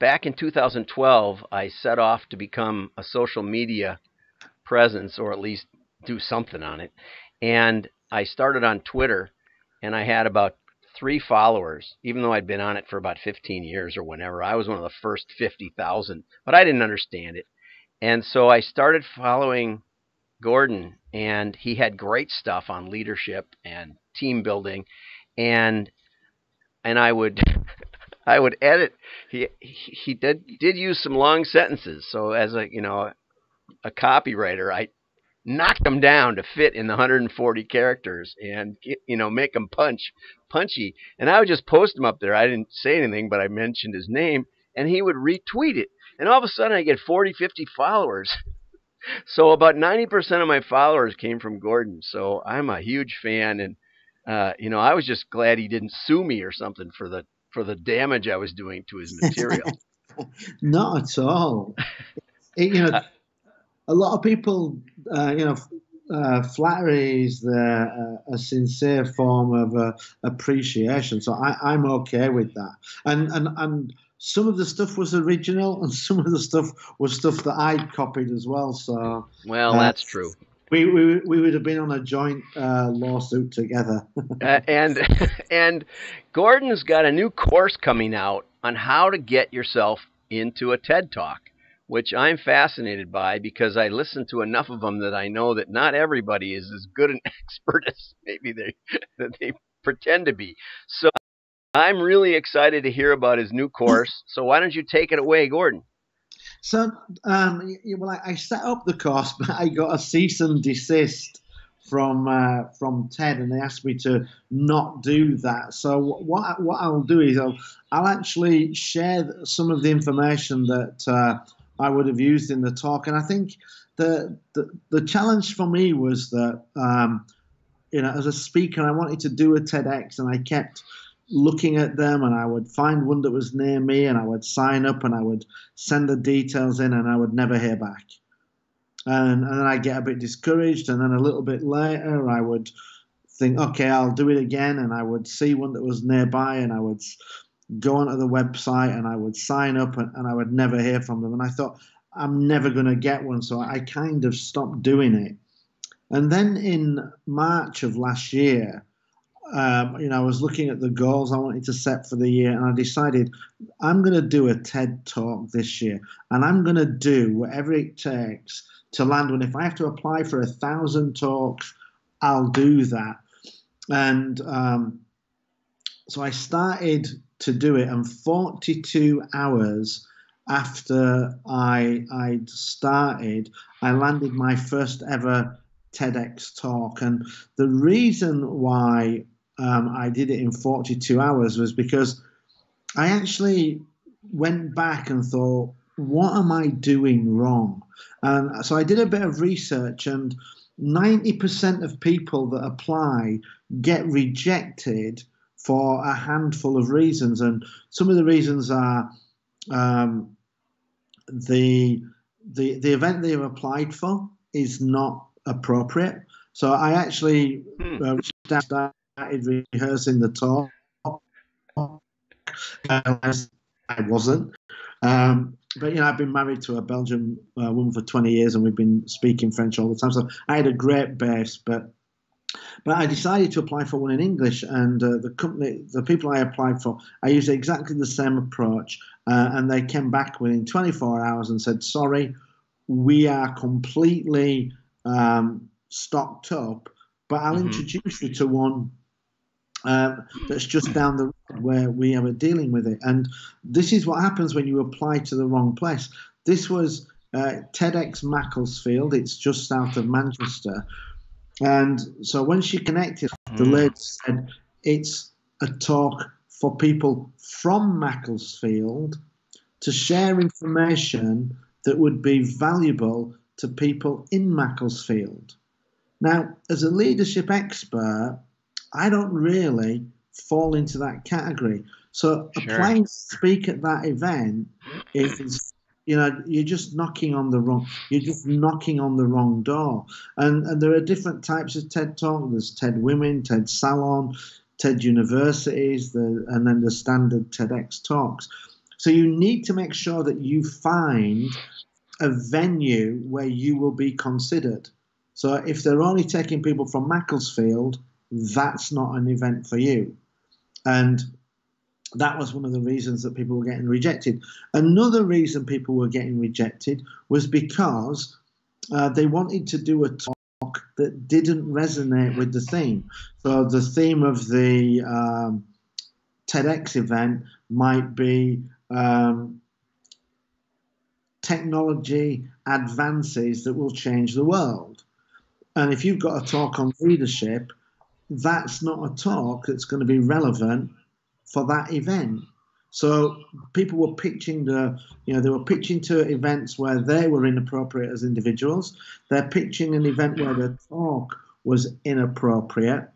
back in 2012, I set off to become a social media presence, or at least do something on it. And I started on Twitter, and I had about 3 followers, even though I'd been on it for about 15 years or whenever. I was one of the first 50,000, but I didn't understand it. And so I started following Gordon, and he had great stuff on leadership and team building, and I would I would edit. He did use some long sentences, so as a copywriter, I knocked them down to fit in the 140 characters and make them punchy. And I would just post them up there. I didn't say anything, but I mentioned his name, and he would retweet it. And all of a sudden, I get 40, 50 followers. So about 90% of my followers came from Gordon. So I'm a huge fan, and I was just glad he didn't sue me or something for the damage I was doing to his material. Not at all. A lot of people, flattery is a sincere form of appreciation. So I'm okay with that. And some of the stuff was original, and some of the stuff was stuff that I'd copied as well. So that's true. We would have been on a joint lawsuit together. And Gordon's got a new course coming out on how to get yourself into a TED Talk, which I'm fascinated by because I listen to enough of them that I know that not everybody is as good an expert as maybe they pretend to be. So I'm really excited to hear about his new course. So why don't you take it away, Gordon? So, I set up the course, but I got a cease and desist from TED, and they asked me to not do that. So what I'll do is I'll actually share some of the information that I would have used in the talk. And I think the challenge for me was that as a speaker, I wanted to do a TEDx, and I kept looking at them, and I would find one that was near me, and I would sign up, and I would send the details in, and I would never hear back. And then I get a bit discouraged, and then a little bit later I would think, okay, I'll do it again, and I would see one that was nearby, and I would go onto the website, and I would sign up, and I would never hear from them. And I thought, I'm never going to get one, so I kind of stopped doing it. And then in March of last year, I was looking at the goals I wanted to set for the year, and I decided I'm going to do a TED Talk this year, and I'm going to do whatever it takes to land one. If I have to apply for 1,000 talks, I'll do that. And so I started to do it, and 42 hours after I'd started, I landed my first ever TEDx talk. And the reason why I did it in 42 hours was because I actually went back and thought, what am I doing wrong? And so I did a bit of research, and 90% of people that apply get rejected for a handful of reasons. And some of the reasons are the event they've applied for is not appropriate. So I actually started rehearsing the talk. I wasn't. But I've been married to a Belgian woman for 20 years, and we've been speaking French all the time. So I had a great base, but I decided to apply for one in English, and the people I applied for, I used exactly the same approach, and they came back within 24 hours and said, sorry, we are completely stocked up, but I'll introduce you to one that's just down the road where we are dealing with it. And this is what happens when you apply to the wrong place. This was TEDx Macclesfield. It's just south of Manchester. And so when she connected, the lady said, it's a talk for people from Macclesfield to share information that would be valuable to people in Macclesfield. Now, as a leadership expert, I don't really fall into that category. So applying to speak at that event is, you're just knocking on the wrong door. And there are different types of TED Talk. There's TED Women, TED Salon, TED Universities, and then the standard TEDx talks. So you need to make sure that you find a venue where you will be considered. So if they're only taking people from Macclesfield, that's not an event for you. And that was one of the reasons that people were getting rejected. Another reason people were getting rejected was because they wanted to do a talk that didn't resonate with the theme. So the theme of the TEDx event might be technology advances that will change the world. And if you've got a talk on leadership, that's not a talk that's going to be relevant for that event. So people were pitching they were pitching to events where they were inappropriate as individuals. They're pitching an event where the talk was inappropriate.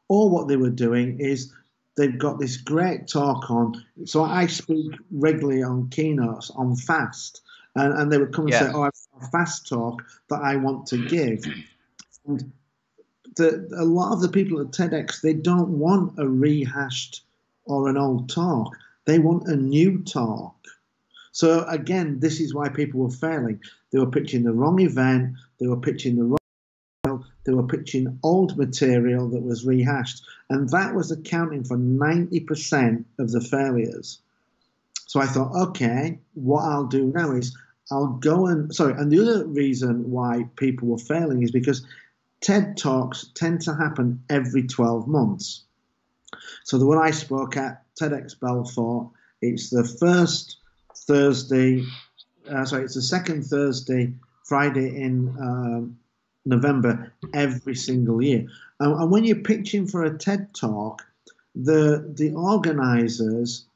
Or what they were doing is they've got this great talk on. So I speak regularly on keynotes on fast, and they would come and say, "Oh, I've got a fast talk that I want to give." And a lot of the people at TEDx, they don't want a rehashed or an old talk. They want a new talk. So again, this is why people were failing. They were pitching the wrong event. They were pitching the wrong. They were pitching old material that was rehashed, and that was accounting for 90% of the failures. So I thought, okay, what I'll do now is I'll go and the other reason why people were failing is because TED Talks tend to happen every 12 months. So the one I spoke at, TEDx Belfort, it's the first Thursday, it's the second Thursday, Friday in November every single year. And when you're pitching for a TED Talk, the organizers,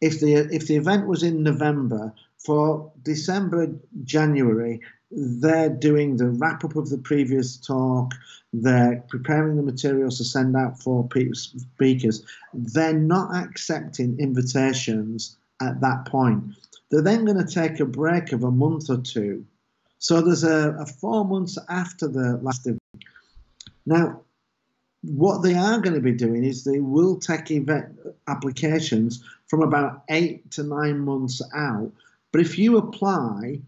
if the event was in November, for December, January, they're doing the wrap-up of the previous talk, they're preparing the materials to send out for speakers. They're not accepting invitations at that point. They're then going to take a break of a month or two. So there's a 4 months after the last event. Now, what they are going to be doing is they will take event applications from about 8 to 9 months out. But if you apply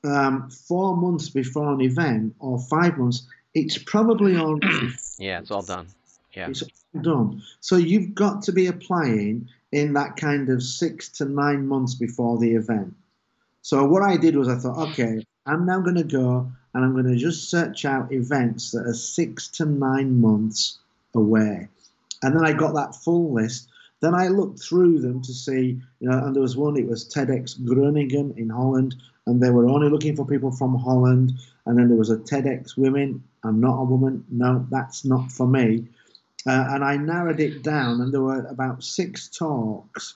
4 months before an event or 5 months, it's probably already yeah, it's all done. Yeah, it's all done. So you've got to be applying in that kind of 6 to 9 months before the event. So what I did was I thought, okay, I'm now going to go and I'm going to just search out events that are 6 to 9 months away. And then I got that full list. Then I looked through them to see, and there was one, it was TEDx Groningen in Holland, and they were only looking for people from Holland. And then there was a TEDx Women. I'm not a woman. No, that's not for me. And I narrowed it down, and there were about 6 talks.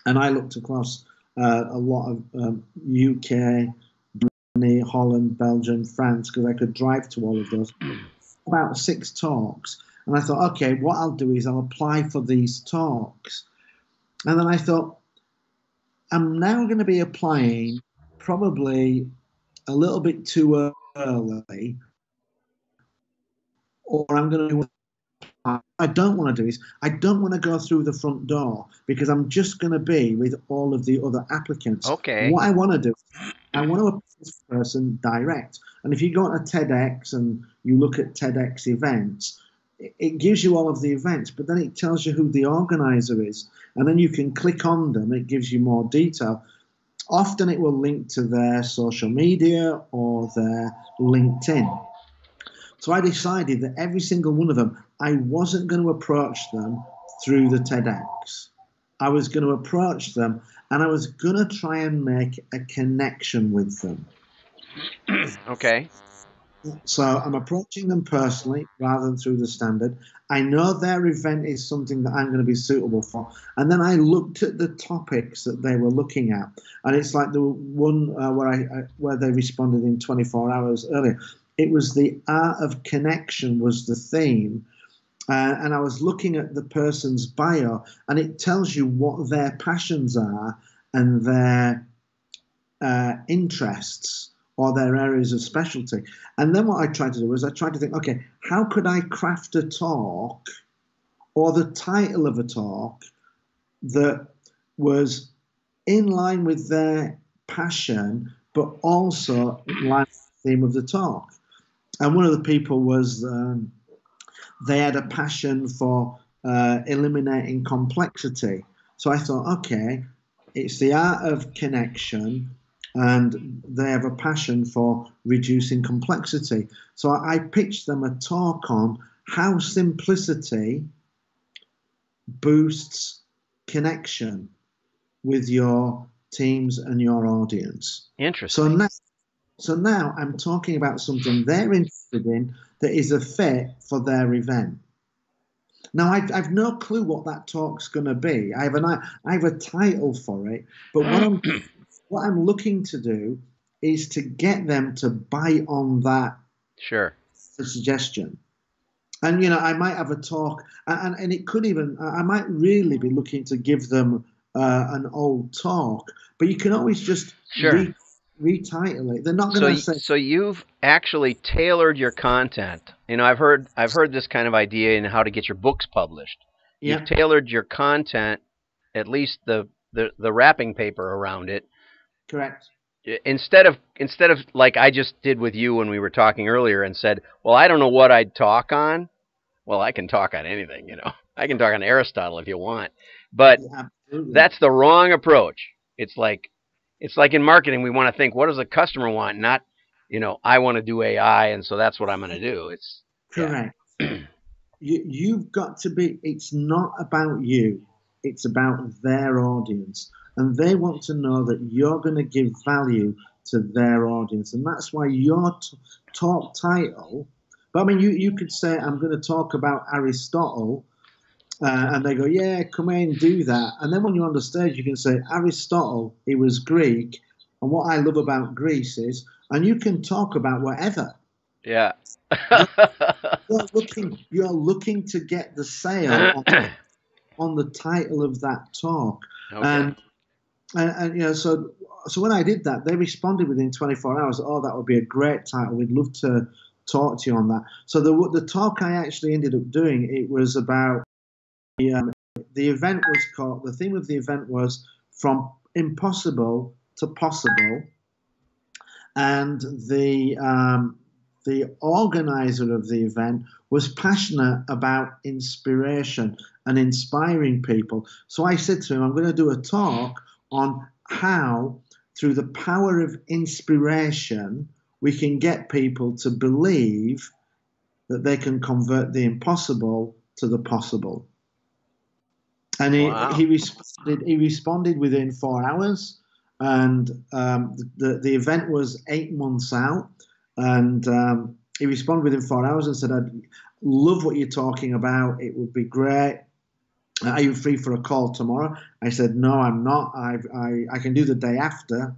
And I looked across a lot of UK, Germany, Holland, Belgium, France, because I could drive to all of those. About 6 talks. And I thought, okay, what I'll do is I'll apply for these talks. And then I thought, I'm now going to be applying probably a little bit too early, or I'm going to do what I don't want to do is I don't want to go through the front door because I'm just going to be with all of the other applicants. Okay. What I want to do, I want to approach this person direct. And if you go to TEDx and you look at TEDx events, it gives you all of the events, but then it tells you who the organizer is. And then you can click on them. It gives you more detail. Often it will link to their social media or their LinkedIn. So I decided that every single one of them, I wasn't going to approach them through the TEDx. I was going to approach them and I was going to try and make a connection with them. Okay. So I'm approaching them personally rather than through the standard. I know their event is something that I'm going to be suitable for. And then I looked at the topics that they were looking at. And it's like the one where they responded in 24 hours earlier. It was the art of connection was the theme. And I was looking at the person's bio, and it tells you what their passions are and their interests or their areas of specialty. And then what I tried to do was I tried to think, okay, how could I craft a talk or the title of a talk that was in line with their passion, but also in line with the theme of the talk. And one of the people was they had a passion for eliminating complexity. So I thought, okay, it's the art of connection, and they have a passion for reducing complexity. So I pitched them a talk on how simplicity boosts connection with your teams and your audience. Interesting. So now I'm talking about something they're interested in that is a fit for their event. Now I've no clue what that talk's going to be. I have a title for it, but what I'm looking to do is to get them to bite on that Sure. suggestion. And I might have a talk, and it could even I might really be looking to give them an old talk, but you can always just Sure. retitle it. They're not going to say. So you've actually tailored your content. I've heard this kind of idea in how to get your books published. Yeah. You've tailored your content, at least the wrapping paper around it. Correct. Instead of like I just did with you when we were talking earlier and said, well, I don't know what I'd talk on. Well, I can talk on anything, I can talk on Aristotle if you want. But that's the wrong approach. It's like in marketing, we want to think, what does the customer want? Not, I want to do AI, and so that's what I'm going to do. It's correct. Yeah. You've got to be. It's not about you. It's about their audience, and they want to know that you're going to give value to their audience, and that's why your talk title. But I mean, you could say, I'm going to talk about Aristotle, and they go, yeah, come in, do that. And then when you're on the stage, you can say, Aristotle, he was Greek, and what I love about Greece is, and you can talk about whatever. Yeah. you're looking to get the sale on the title of that talk. Okay. And so when I did that, they responded within 24 hours. Oh, that would be a great title. We'd love to talk to you on that. So the talk I actually ended up doing, it was about the event was called. The theme of the event was from impossible to possible, and the organizer of the event was passionate about inspiration and inspiring people. So I said to him, I'm going to do a talk on how, through the power of inspiration, we can get people to believe that they can convert the impossible to the possible. And he responded within 4 hours, and the event was 8 months out, and he responded within 4 hours and said, I'd love what you're talking about. It would be great. Are you free for a call tomorrow? I said, no, I'm not. I can do the day after.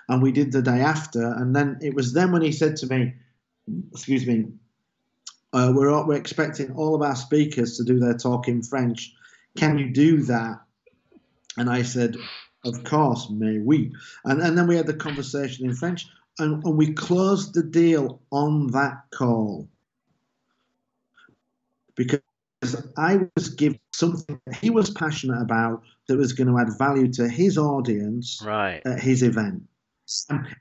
And we did the day after. And then it was then when he said to me, excuse me, we're expecting all of our speakers to do their talk in French. Can you do that? And I said, of course, may we. And then we had the conversation in French, and we closed the deal on that call. Because I was given something that he was passionate about that was going to add value to his audience at his event.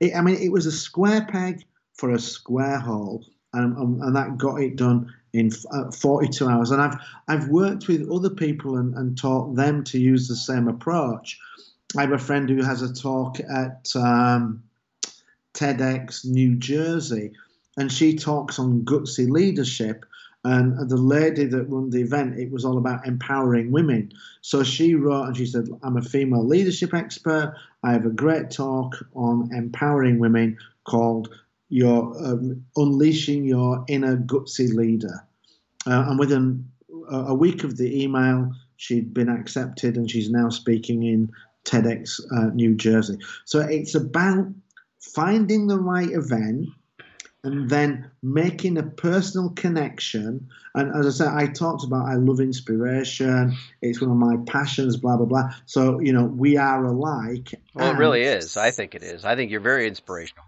It was a square peg for a square hole, and that got it done in 42 hours. And I've worked with other people and taught them to use the same approach. I have a friend who has a talk at TEDx New Jersey, and she talks on gutsy leadership. And the lady that run the event, it was all about empowering women. So she wrote and she said, I'm a female leadership expert. I have a great talk on empowering women called Unleashing Your Inner Gutsy Leader. And within a week of the email, she'd been accepted, and she's now speaking in TEDx New Jersey. So it's about finding the right event and then making a personal connection. And as I said, I talked about, I love inspiration. It's one of my passions, blah, blah, blah. So, we are alike. Well, it really is. I think it is. I think you're very inspirational.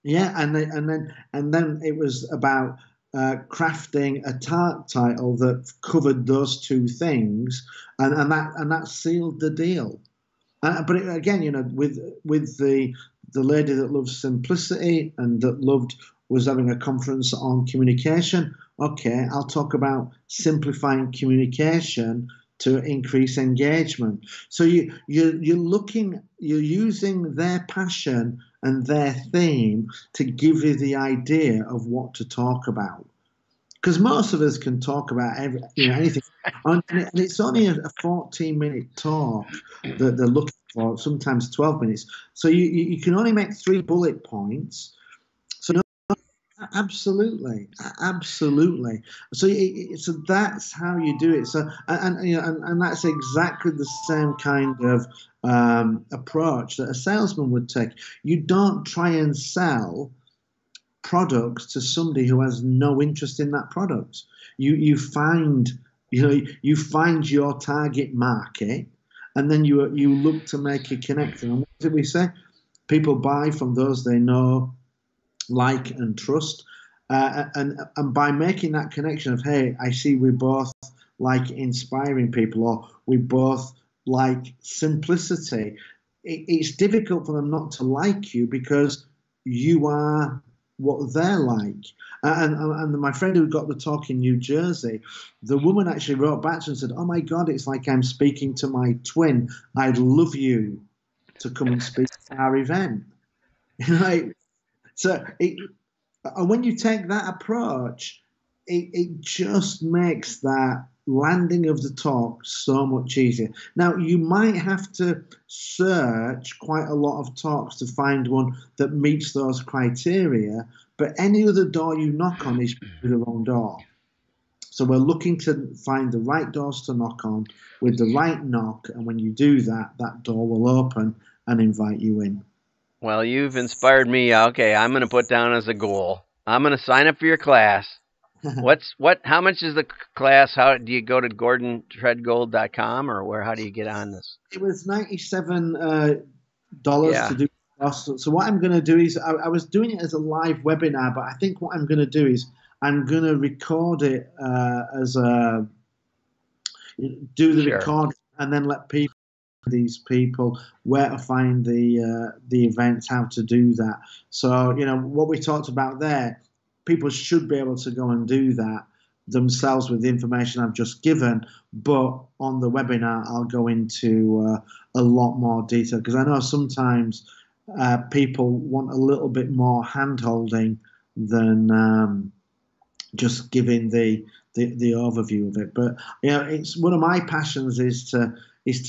Yeah. And then it was about crafting a title that covered those two things, and that sealed the deal. But again, with the lady that loves simplicity and that was having a conference on communication. Okay, I'll talk about simplifying communication to increase engagement. So you're using their passion and their theme to give you the idea of what to talk about. Because most of us can talk about anything, and it's only a 14-minute talk that they're looking for, sometimes 12 minutes. So you can only make 3 bullet points. So no, absolutely, absolutely. So that's how you do it. So and that's exactly the same kind of approach that a salesman would take. You don't try and sell products to somebody who has no interest in that product. You find your target market, and then you look to make a connection. And what did we say? People buy from those they know, like, and trust. And by making that connection of, hey, I see we both like inspiring people, or we both like simplicity, it's difficult for them not to like you because you are what they're like. And my friend who got the talk in New Jersey, the woman actually wrote back to her and said, "Oh my God, it's like I'm speaking to my twin. I'd love you to come and speak at our event." So and when you take that approach, it just makes that landing of the talk so much easier. Now, you might have to search quite a lot of talks to find one that meets those criteria, but any other door you knock on is the wrong door. So we're looking to find the right doors to knock on with the right knock, and when you do that, that door will open and invite you in. Well, you've inspired me. Okay, I'm going to put down as a goal. I'm going to sign up for your class. How much is the class? How do you go to GordonTredgold.com, or how do you get on this? It was $97 to do. So what I'm going to do is I was doing it as a live webinar, but I think what I'm going to do is I'm going to record it as a do the record and then let these people where to find the events, how to do that. So what we talked about there, people should be able to go and do that themselves with the information I've just given. But on the webinar, I'll go into a lot more detail, because I know sometimes people want a little bit more hand-holding than just giving the overview of it. But it's one of my passions is to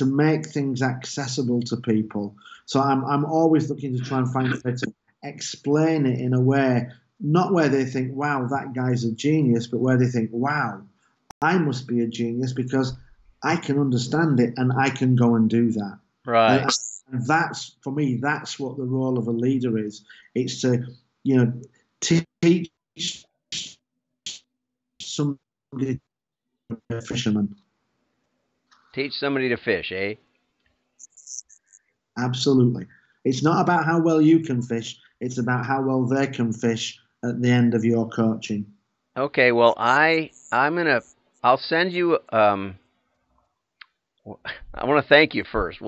make things accessible to people. So I'm always looking to try and find a way to explain it in a way, not where they think, wow, that guy's a genius, but where they think, wow, I must be a genius because I can understand it and I can go and do that. Right. And that's, for me, that's what the role of a leader is. It's to, teach somebody to be a fisherman. Teach somebody to fish, eh? Absolutely. It's not about how well you can fish. It's about how well they can fish at the end of your coaching. Okay. Well, I'll send you. I want to thank you first. I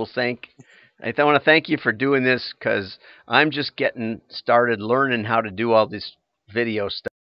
want to thank you for doing this, because I'm just getting started learning how to do all this video stuff.